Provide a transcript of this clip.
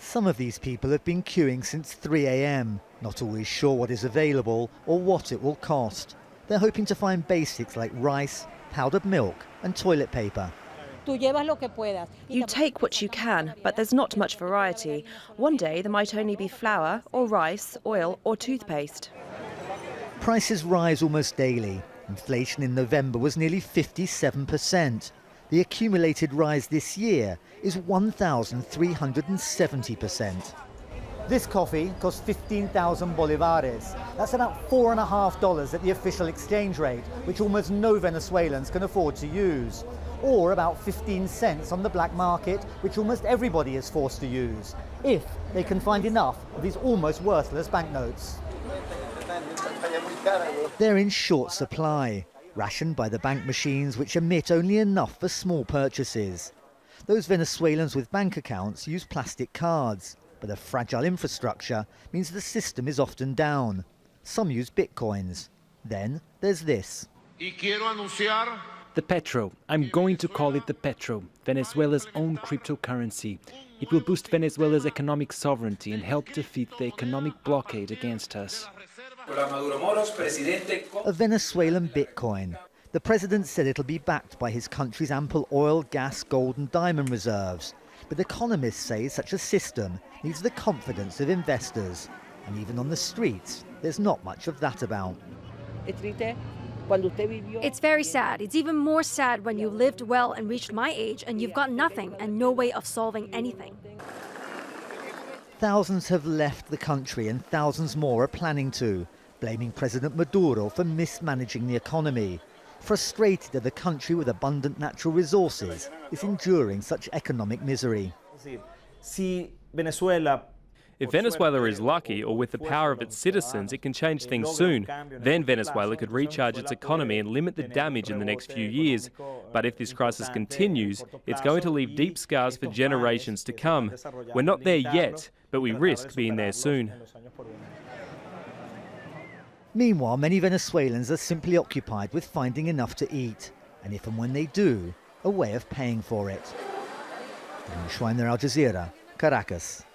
Some of these people have been queuing since 3 a.m, not always sure what is available or what it will cost. They're hoping to find basics like rice, powdered milk and toilet paper. You take what you can, but there's not much variety. One day there might only be flour or rice, oil or toothpaste. Prices rise almost daily. Inflation in November was nearly 57%. The accumulated rise this year is 1,370%. This coffee costs 15,000 bolivares. That's about $4.50 at the official exchange rate, which almost no Venezuelans can afford to use. Or about 15 cents on the black market, which almost everybody is forced to use, if they can find enough of these almost worthless banknotes. They're in short supply, rationed by the bank machines which emit only enough for small purchases. Those Venezuelans with bank accounts use plastic cards, but a fragile infrastructure means the system is often down. Some use bitcoins. Then there's this. The Petro. I'm going to call it the Petro, Venezuela's own cryptocurrency. It will boost Venezuela's economic sovereignty and help defeat the economic blockade against us. A Venezuelan bitcoin. The president said it'll be backed by his country's ample oil, gas, gold and diamond reserves. But economists say such a system needs the confidence of investors. And even on the streets, there's not much of that about. It's very sad. It's even more sad when you lived well and reached my age and you've got nothing and no way of solving anything. Thousands have left the country and thousands more are planning to, blaming President Maduro for mismanaging the economy, frustrated that a country with abundant natural resources is enduring such economic misery. If Venezuela is lucky, or with the power of its citizens, it can change things soon. Then Venezuela could recharge its economy and limit the damage in the next few years. But if this crisis continues, it's going to leave deep scars for generations to come. We're not there yet, but we risk being there soon. Meanwhile, many Venezuelans are simply occupied with finding enough to eat, and if and when they do, a way of paying for it. Schweimler, Jazeera, Caracas.